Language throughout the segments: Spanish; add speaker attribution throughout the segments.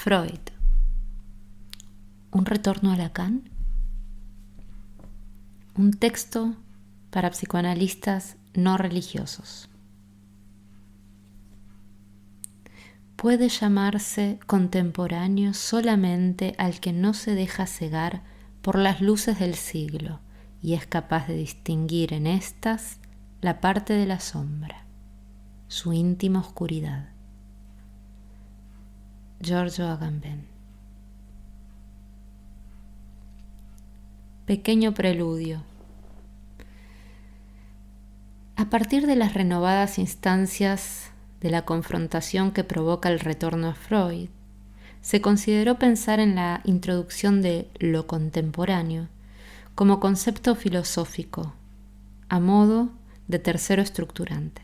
Speaker 1: Freud. ¿Un retorno a Lacan? Un texto para psicoanalistas no religiosos. Puede llamarse contemporáneo solamente al que no se deja cegar por las luces del siglo y es capaz de distinguir en éstas la parte de la sombra, su íntima oscuridad. Giorgio Agamben. Pequeño preludio. A partir de las renovadas instancias de la confrontación que provoca el retorno a Freud, se consideró pensar en la introducción de lo contemporáneo como concepto filosófico, a modo de tercero estructurante.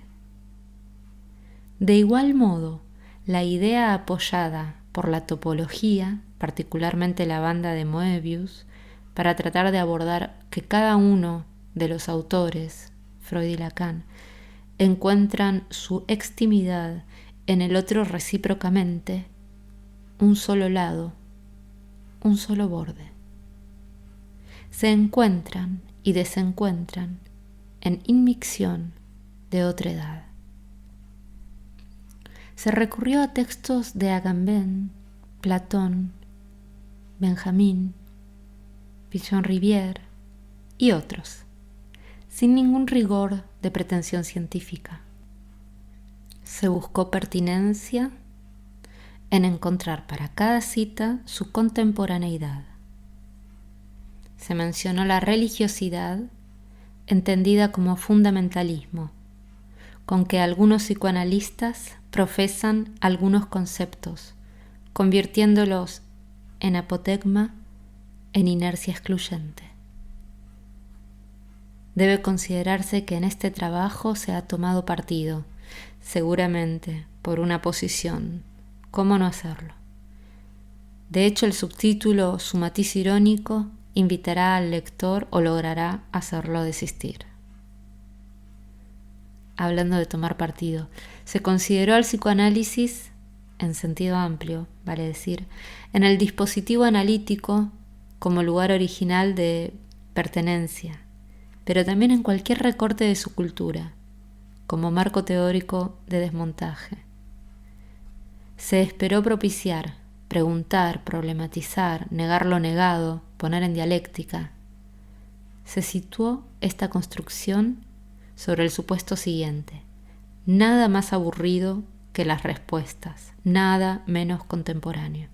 Speaker 1: De igual modo, la idea apoyada por la topología, particularmente la banda de Moebius, para tratar de abordar que cada uno de los autores, Freud y Lacan, encuentran su extimidad en el otro recíprocamente, un solo lado, un solo borde. Se encuentran y desencuentran en inmixción de otra edad. Se recurrió a textos de Agamben, Platón, Benjamín, Pichon-Rivière y otros, sin ningún rigor de pretensión científica. Se buscó pertinencia en encontrar para cada cita su contemporaneidad. Se mencionó la religiosidad, entendida como fundamentalismo, con que algunos psicoanalistas profesan algunos conceptos, convirtiéndolos en apotegma, en inercia excluyente. Debe considerarse que en este trabajo se ha tomado partido, seguramente por una posición. ¿Cómo no hacerlo? De hecho, el subtítulo Su matiz irónico invitará al lector o logrará hacerlo desistir. Hablando de tomar partido, se consideró al psicoanálisis, en sentido amplio, vale decir, en el dispositivo analítico como lugar original de pertenencia, pero también en cualquier recorte de su cultura, como marco teórico de desmontaje. Se esperó propiciar, preguntar, problematizar, negar lo negado, poner en dialéctica. Se situó esta construcción sobre el supuesto siguiente: nada más aburrido que las respuestas, nada menos contemporáneo.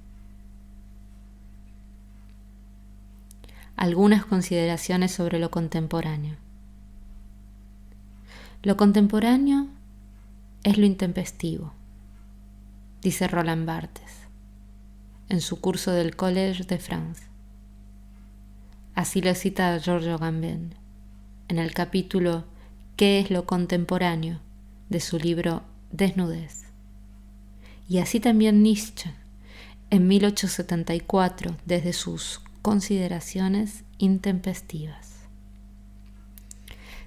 Speaker 1: Algunas consideraciones sobre lo contemporáneo. Lo contemporáneo es lo intempestivo, dice Roland Barthes en su curso del Collège de France. Así lo cita Giorgio Agamben en el capítulo ¿Qué es lo contemporáneo?, de su libro Desnudez. Y así también Nietzsche, en 1874, desde sus consideraciones intempestivas.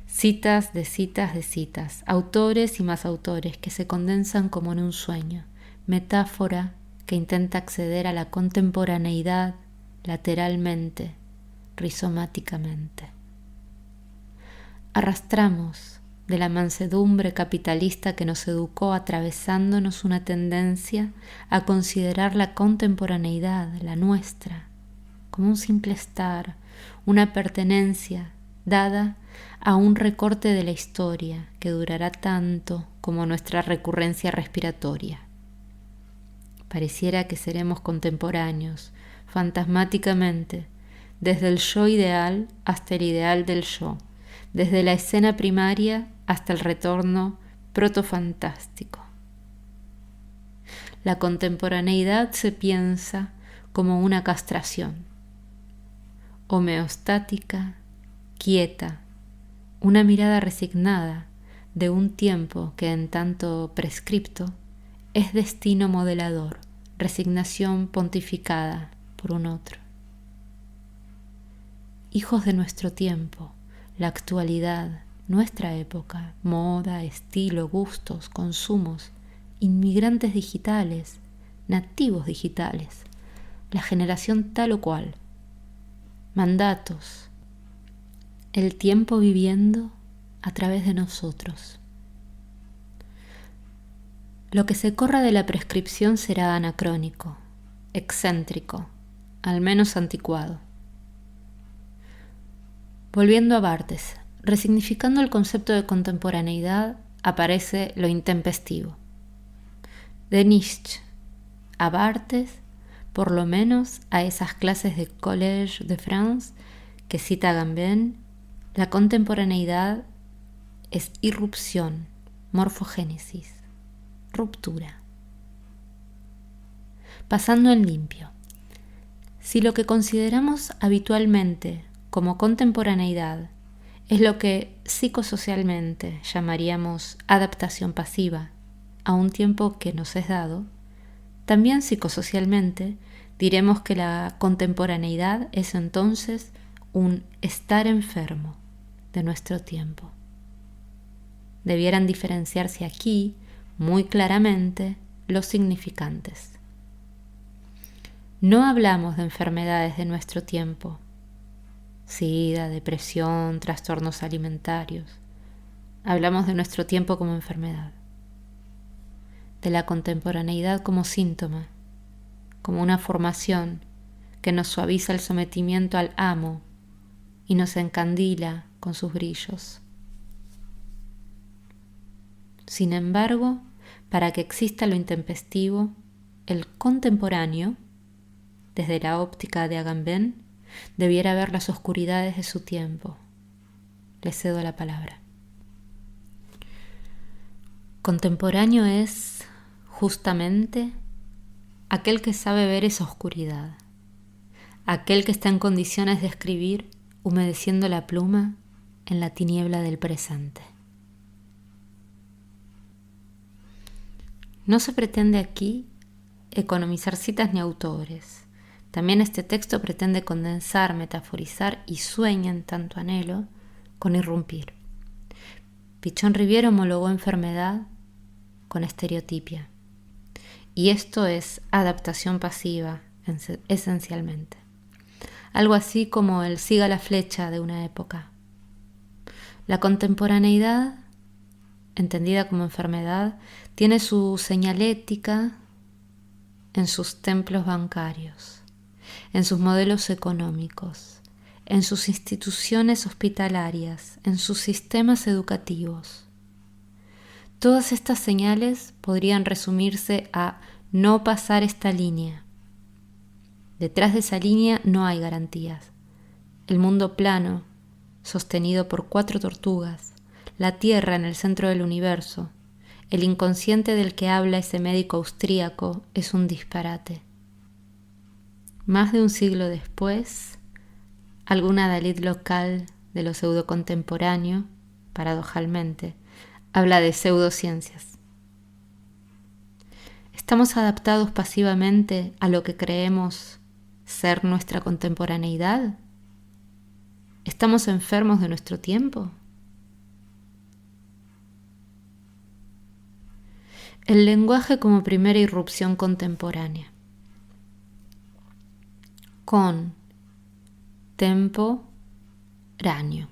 Speaker 1: Citas de citas de citas, autores y más autores que se condensan como en un sueño, metáfora que intenta acceder a la contemporaneidad lateralmente, rizomáticamente. Arrastramos de la mansedumbre capitalista que nos educó atravesándonos una tendencia a considerar la contemporaneidad, la nuestra, como un simple estar, una pertenencia dada a un recorte de la historia que durará tanto como nuestra recurrencia respiratoria. Pareciera que seremos contemporáneos, fantasmáticamente, desde el yo ideal hasta el ideal del yo, desde la escena primaria hasta el retorno protofantástico. La contemporaneidad se piensa como una castración, homeostática, quieta, una mirada resignada de un tiempo que en tanto prescripto es destino modelador, resignación pontificada por un otro. Hijos de nuestro tiempo, la actualidad, nuestra época, moda, estilo, gustos, consumos, inmigrantes digitales, nativos digitales, la generación tal o cual, mandatos, el tiempo viviendo a través de nosotros. Lo que se corra de la prescripción será anacrónico, excéntrico, al menos anticuado. Volviendo a Barthes, resignificando el concepto de contemporaneidad, aparece lo intempestivo. De Nietzsche a Barthes, por lo menos a esas clases de Collège de France que cita Agamben, la contemporaneidad es irrupción, morfogénesis, ruptura. Pasando en limpio, si lo que consideramos habitualmente como contemporaneidad es lo que psicosocialmente llamaríamos adaptación pasiva a un tiempo que nos es dado, también psicosocialmente diremos que la contemporaneidad es entonces un estar enfermo de nuestro tiempo. Debieran diferenciarse aquí muy claramente los significantes. No hablamos de enfermedades de nuestro tiempo, sida, depresión, trastornos alimentarios. Hablamos de nuestro tiempo como enfermedad, de la contemporaneidad como síntoma, como una formación que nos suaviza el sometimiento al amo y nos encandila con sus brillos. Sin embargo, para que exista lo intempestivo, el contemporáneo, desde la óptica de Agamben, debiera ver las oscuridades de su tiempo. Le cedo la palabra. Contemporáneo es, justamente, aquel que sabe ver esa oscuridad, aquel que está en condiciones de escribir humedeciendo la pluma en la tiniebla del presente. No se pretende aquí economizar citas ni autores. También este texto pretende condensar, metaforizar y sueña en tanto anhelo con irrumpir. Pichon Rivière homologó enfermedad con estereotipia. Y esto es adaptación pasiva, esencialmente. Algo así como el siga la flecha de una época. La contemporaneidad, entendida como enfermedad, tiene su señalética en sus templos bancarios, en sus modelos económicos, en sus instituciones hospitalarias, en sus sistemas educativos. Todas estas señales podrían resumirse a no pasar esta línea. Detrás de esa línea no hay garantías. El mundo plano, sostenido por 4 tortugas, la Tierra en el centro del universo, el inconsciente del que habla ese médico austríaco es un disparate. Más de un siglo después, algún adalid local de lo pseudocontemporáneo, paradojalmente, habla de pseudociencias. ¿Estamos adaptados pasivamente a lo que creemos ser nuestra contemporaneidad? ¿Estamos enfermos de nuestro tiempo? El lenguaje como primera irrupción contemporánea. Con tempo ráneo.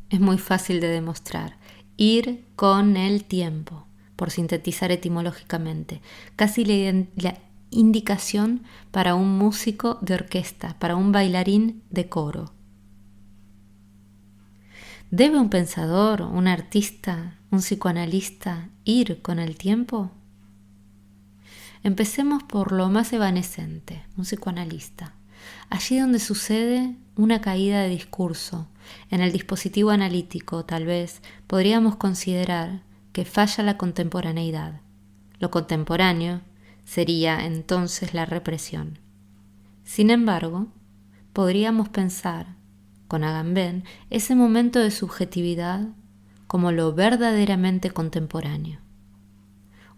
Speaker 1: Es muy fácil de demostrar. Ir con el tiempo, por sintetizar etimológicamente. Casi la indicación para un músico de orquesta, para un bailarín de coro. ¿Debe un pensador, un artista, un psicoanalista ir con el tiempo? Empecemos por lo más evanescente, un psicoanalista. Allí donde sucede una caída de discurso, en el dispositivo analítico, tal vez, podríamos considerar que falla la contemporaneidad. Lo contemporáneo sería entonces la represión. Sin embargo, podríamos pensar, con Agamben, ese momento de subjetividad como lo verdaderamente contemporáneo.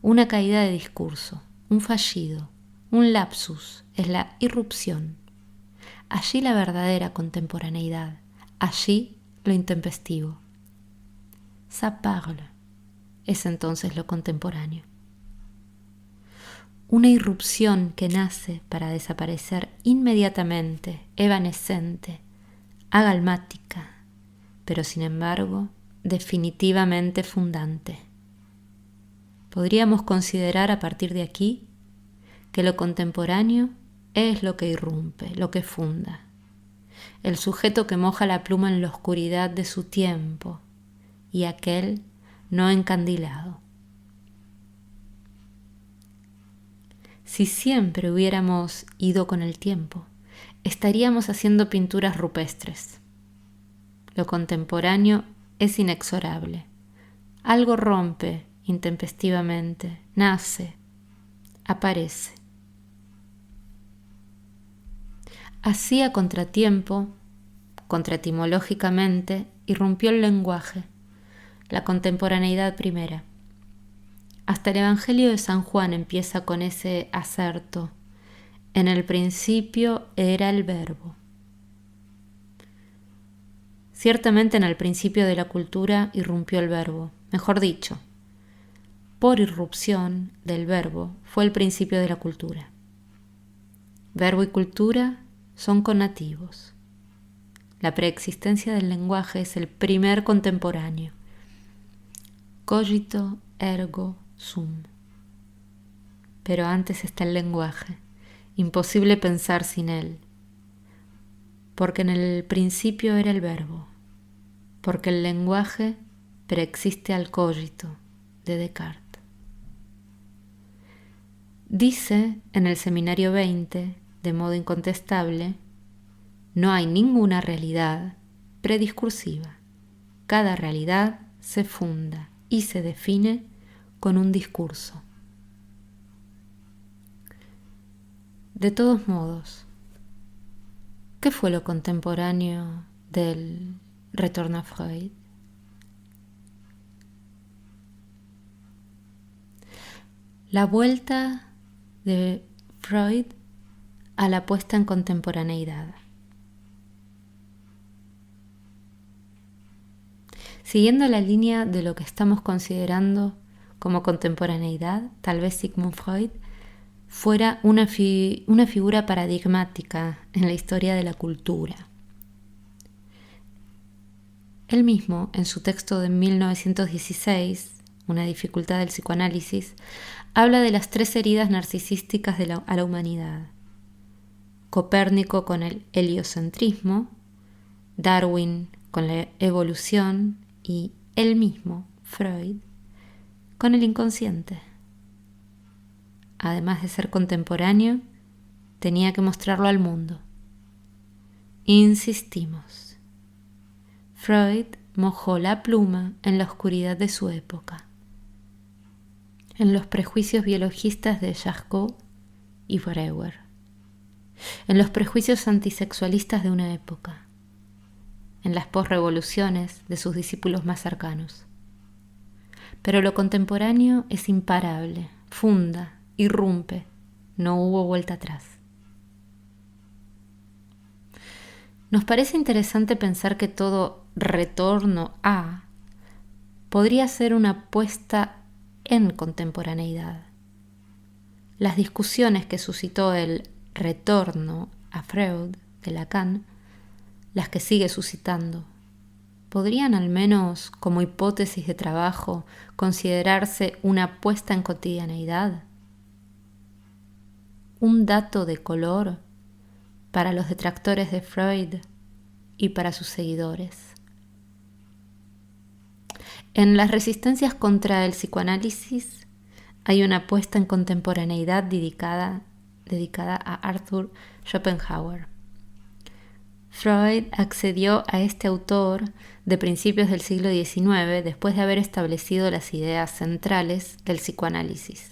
Speaker 1: Una caída de discurso, un fallido, un lapsus, es la irrupción. Allí la verdadera contemporaneidad, allí lo intempestivo. Ça parle es entonces lo contemporáneo. una irrupción que nace para desaparecer inmediatamente, evanescente, agalmática, pero sin embargo definitivamente fundante. Podríamos considerar a partir de aquí que lo contemporáneo es lo que irrumpe, lo que funda, el sujeto que moja la pluma en la oscuridad de su tiempo y aquel no encandilado. Si siempre hubiéramos ido con el tiempo, estaríamos haciendo pinturas rupestres. Lo contemporáneo es inexorable. Algo rompe intempestivamente, nace, aparece. Así a contratiempo, contraetimológicamente, irrumpió el lenguaje, la contemporaneidad primera. Hasta el Evangelio de San Juan empieza con ese acerto. En el principio era el Verbo. Ciertamente en el principio de la cultura irrumpió el Verbo. Mejor dicho, por irrupción del Verbo fue el principio de la cultura. Verbo y cultura son connativos. La preexistencia del lenguaje es el primer contemporáneo. Cogito ergo sum. Pero antes está el lenguaje, imposible pensar sin él, porque en el principio era el verbo, porque el lenguaje preexiste al cogito de Descartes. Dice en el Seminario 20, de modo incontestable, no hay ninguna realidad prediscursiva. Cada realidad se funda y se define con un discurso. De todos modos, ¿qué fue lo contemporáneo del retorno a Freud? La vuelta de Freud a la puesta en contemporaneidad. Siguiendo la línea de lo que estamos considerando como contemporaneidad, tal vez Sigmund Freud fuera una figura paradigmática en la historia de la cultura. Él mismo, en su texto de 1916, Una dificultad del psicoanálisis, habla de las 3 heridas narcisísticas a la humanidad. Copérnico con el heliocentrismo, Darwin con la evolución y él mismo, Freud, con el inconsciente. Además de ser contemporáneo, tenía que mostrarlo al mundo. Insistimos. Freud mojó la pluma en la oscuridad de su época, en los prejuicios biologistas de Charcot y Breuer, en los prejuicios antisexualistas de una época, en las posrevoluciones de sus discípulos más cercanos. Pero lo contemporáneo es imparable, funda, irrumpe, no hubo vuelta atrás. Nos parece interesante pensar que todo retorno a podría ser una puesta en contemporaneidad. Las discusiones que suscitó el retorno a Freud de Lacan, las que sigue suscitando, ¿podrían al menos como hipótesis de trabajo considerarse una puesta en cotidianeidad? Un dato de color para los detractores de Freud y para sus seguidores. En las resistencias contra el psicoanálisis hay una puesta en contemporaneidad dedicada a Arthur Schopenhauer. Freud accedió a este autor de principios del siglo XIX después de haber establecido las ideas centrales del psicoanálisis,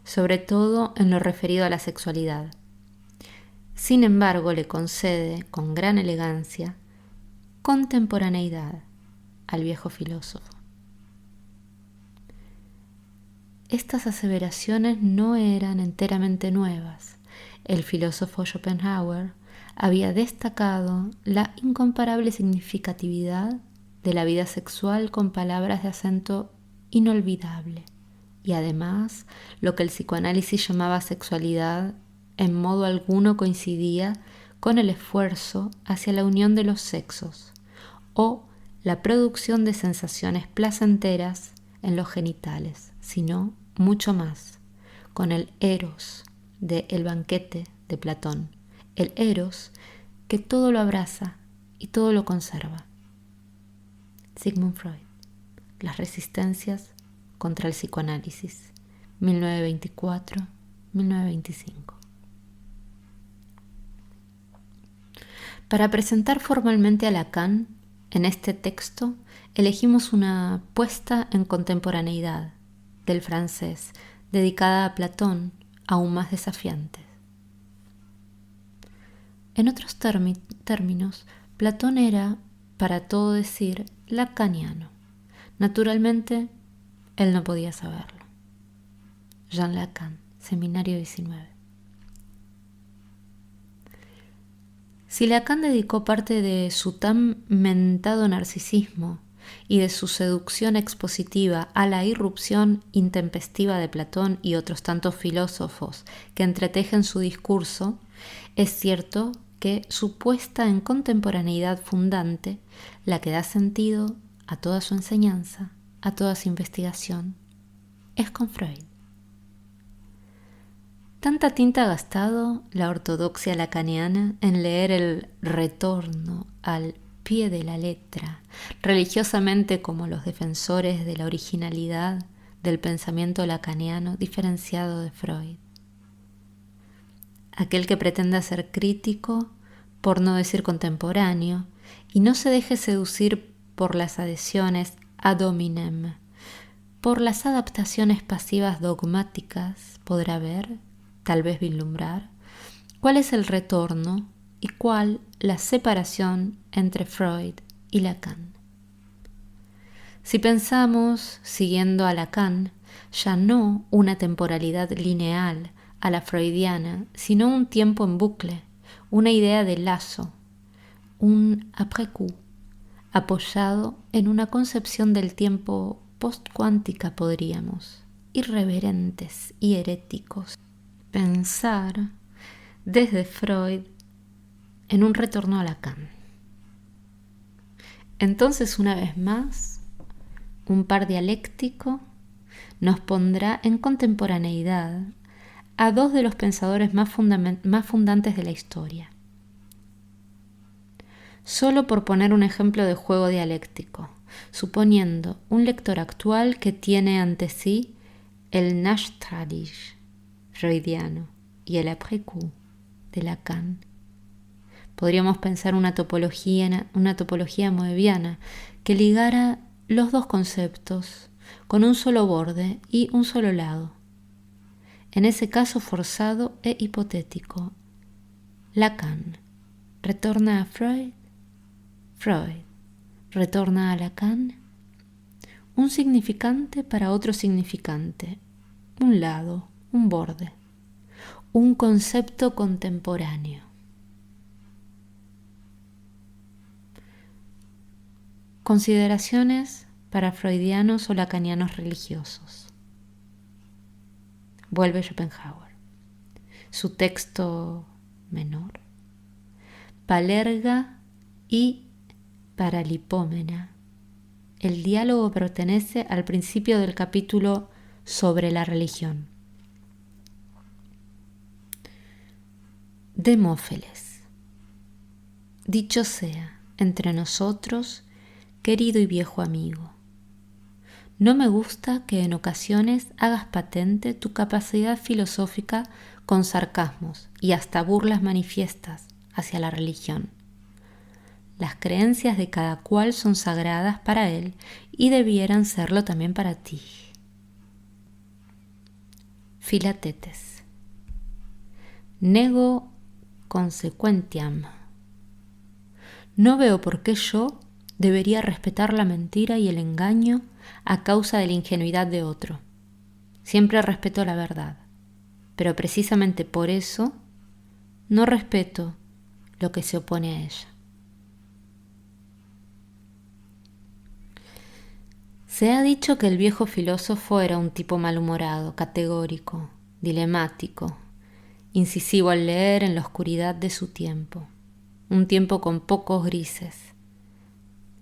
Speaker 1: sobre todo en lo referido a la sexualidad. Sin embargo, le concede con gran elegancia contemporaneidad al viejo filósofo. Estas aseveraciones no eran enteramente nuevas. El filósofo Schopenhauer había destacado la incomparable significatividad de la vida sexual con palabras de acento inolvidable, y además lo que el psicoanálisis llamaba sexualidad en modo alguno coincidía con el esfuerzo hacia la unión de los sexos o la producción de sensaciones placenteras en los genitales, sino mucho más, con el eros de El banquete de Platón, el eros que todo lo abraza y todo lo conserva. Sigmund Freud, Las resistencias contra el psicoanálisis, 1924-1925. Para presentar formalmente a Lacan, en este texto elegimos una puesta en contemporaneidad del francés, dedicada a Platón, aún más desafiante. En otros términos, Platón era, para todo decir, lacaniano. Naturalmente, él no podía saberlo. Jean Lacan, Seminario 19. Si Lacan dedicó parte de su tan mentado narcisismo y de su seducción expositiva a la irrupción intempestiva de Platón y otros tantos filósofos que entretejen su discurso, es cierto que su puesta en contemporaneidad fundante, la que da sentido a toda su enseñanza, a toda su investigación, es con Freud. Tanta tinta ha gastado la ortodoxia lacaniana en leer el Retorno al pie de la letra, religiosamente como los defensores de la originalidad del pensamiento lacaniano diferenciado de Freud. Aquel que pretenda ser crítico, por no decir contemporáneo, y no se deje seducir por las adhesiones ad hominem, por las adaptaciones pasivas dogmáticas, podrá ver, tal vez vislumbrar, cuál es el retorno y cuál la separación entre Freud y Lacan. Si pensamos, siguiendo a Lacan, ya no una temporalidad lineal a la freudiana, sino un tiempo en bucle, una idea de lazo, un après-coup, apoyado en una concepción del tiempo postcuántica, podríamos, irreverentes y heréticos, pensar desde Freud en un retorno a Lacan. Entonces, una vez más, un par dialéctico nos pondrá en contemporaneidad a dos de los pensadores más fundantes de la historia. Solo por poner un ejemplo de juego dialéctico, suponiendo un lector actual que tiene ante sí el Nachtradig freudiano y el après-coup de Lacan, podríamos pensar una topología moebiana que ligara los dos conceptos con un solo borde y un solo lado. En ese caso forzado e hipotético, Lacan retorna a Freud, Freud retorna a Lacan, un significante para otro significante, un lado, un borde, un concepto contemporáneo. Consideraciones para freudianos o lacanianos religiosos. Vuelve Schopenhauer. Su texto menor, Palerga y Paralipómena. El diálogo pertenece al principio del capítulo sobre la religión. Demófeles. Dicho sea entre nosotros, querido y viejo amigo, no me gusta que en ocasiones hagas patente tu capacidad filosófica con sarcasmos y hasta burlas manifiestas hacia la religión. Las creencias de cada cual son sagradas para él y debieran serlo también para ti. Filatetes. Nego consequentiam. No veo por qué yo debería respetar la mentira y el engaño a causa de la ingenuidad de otro. Siempre respeto la verdad, pero precisamente por eso no respeto lo que se opone a ella. Se ha dicho que el viejo filósofo era un tipo malhumorado, categórico, dilemático, incisivo al leer en la oscuridad de su tiempo, un tiempo con pocos grises.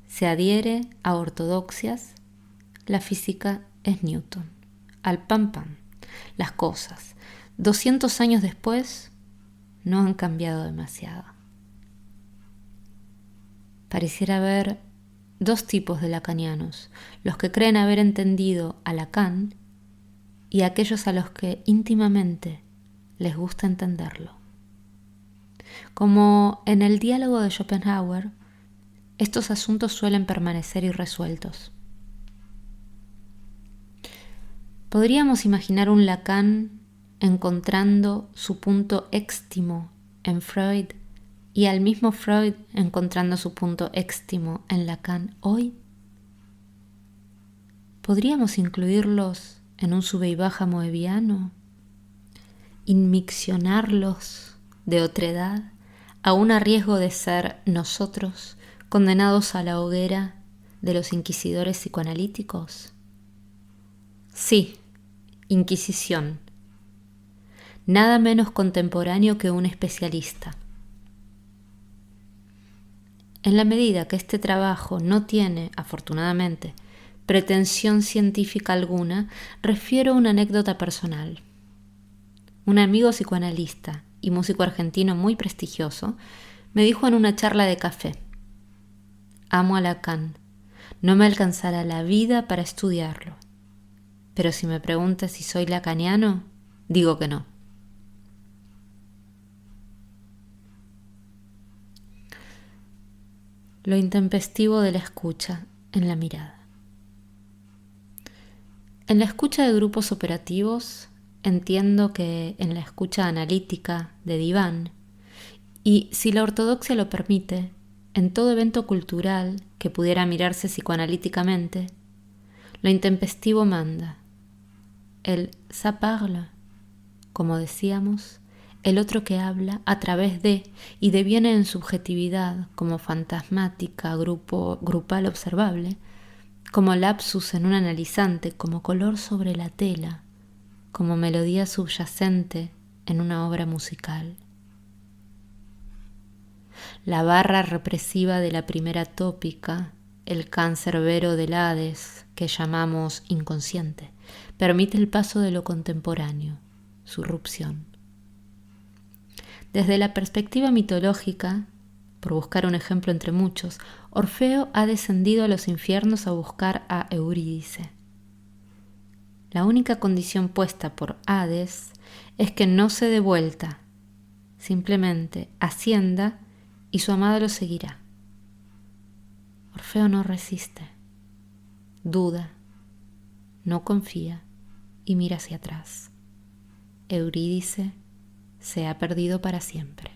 Speaker 1: Se adhiere a ortodoxias, la física es Newton, al pam pam, las cosas, 200 años después, no han cambiado demasiado. Pareciera haber dos tipos de lacanianos, los que creen haber entendido a Lacan y aquellos a los que íntimamente les gusta entenderlo. Como en el diálogo de Schopenhauer, estos asuntos suelen permanecer irresueltos. Podríamos imaginar un Lacan encontrando su punto éxtimo en Freud y al mismo Freud encontrando su punto éxtimo en Lacan hoy. ¿Podríamos incluirlos en un sube y baja moebiano? ¿Inmiccionarlos de otredad, aún a riesgo de ser nosotros condenados a la hoguera de los inquisidores psicoanalíticos? Sí, Inquisición. Nada menos contemporáneo que un especialista. En la medida que este trabajo no tiene, afortunadamente, pretensión científica alguna, refiero una anécdota personal. Un amigo psicoanalista y músico argentino muy prestigioso me dijo en una charla de café: amo a Lacan, no me alcanzará la vida para estudiarlo, pero si me preguntas si soy lacaniano, digo que no. Lo intempestivo de la escucha en la mirada. En la escucha de grupos operativos, entiendo que en la escucha analítica de diván, y si la ortodoxia lo permite, en todo evento cultural que pudiera mirarse psicoanalíticamente, lo intempestivo manda. El ça parle, como decíamos, el otro que habla a través de y deviene en subjetividad como fantasmática, grupal observable, como lapsus en un analizante, como color sobre la tela, como melodía subyacente en una obra musical. La barra represiva de la primera tópica, el cancerbero del Hades, que llamamos inconsciente, permite el paso de lo contemporáneo, su irrupción. Desde la perspectiva mitológica, por buscar un ejemplo entre muchos, Orfeo ha descendido a los infiernos a buscar a Eurídice. La única condición puesta por Hades es que no se dé vuelta, simplemente ascienda y su amada lo seguirá. Orfeo no resiste, duda, no confía y mira hacia atrás. Eurídice se ha perdido para siempre.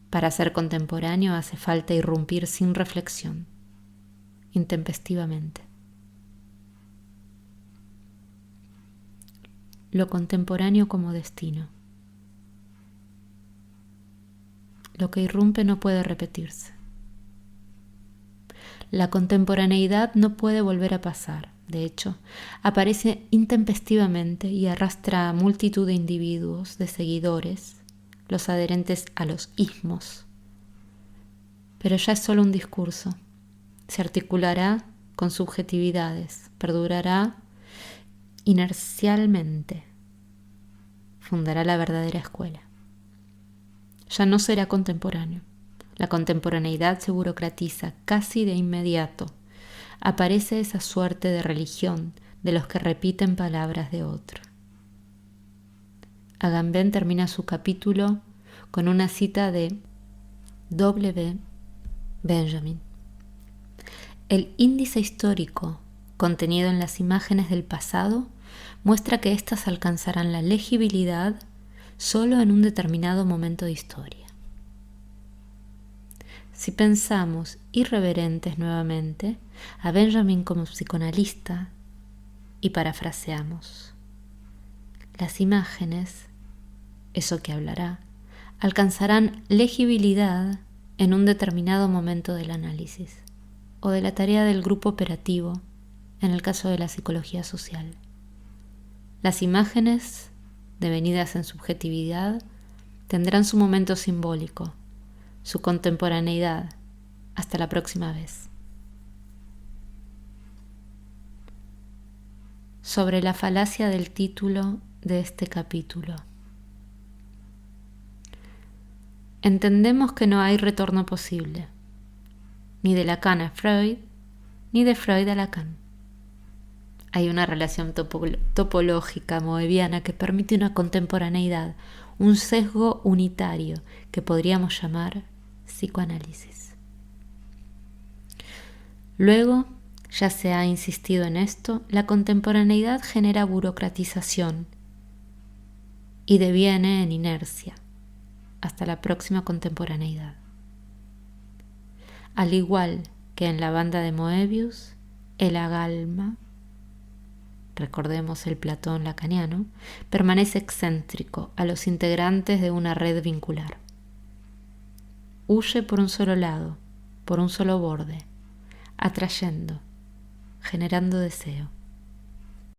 Speaker 1: Para ser contemporáneo hace falta irrumpir sin reflexión, intempestivamente. Lo contemporáneo como destino. Lo que irrumpe no puede repetirse. La contemporaneidad no puede volver a pasar. De hecho, aparece intempestivamente y arrastra a multitud de individuos, de seguidores, los adherentes a los ismos. Pero ya es solo un discurso. Se articulará con subjetividades, perdurará inercialmente, fundará la verdadera escuela. Ya no será contemporáneo. La contemporaneidad se burocratiza casi de inmediato. Aparece esa suerte de religión de los que repiten palabras de otro. Agamben termina su capítulo con una cita de W. Benjamin. El índice histórico contenido en las imágenes del pasado muestra que éstas alcanzarán la legibilidad solo en un determinado momento de historia. Si pensamos irreverentes nuevamente a Benjamin como psicoanalista y parafraseamos, las imágenes, eso que hablará, alcanzarán legibilidad en un determinado momento del análisis. o de la tarea del grupo operativo en el caso de la psicología social. Las imágenes, devenidas en subjetividad, tendrán su momento simbólico, su contemporaneidad. Hasta la próxima vez. Sobre la falacia del título de este capítulo. Entendemos que no hay retorno posible, ni de Lacan a Freud, ni de Freud a Lacan. Hay una relación topológica moebiana que permite una contemporaneidad, un sesgo unitario que podríamos llamar psicoanálisis. Luego, ya se ha insistido en esto, la contemporaneidad genera burocratización y deviene en inercia. Hasta la próxima contemporaneidad. Al igual que en la banda de Moebius, el agalma, recordemos el Platón lacaniano, permanece excéntrico a los integrantes de una red vincular. Huye por un solo lado, por un solo borde, atrayendo, generando deseo.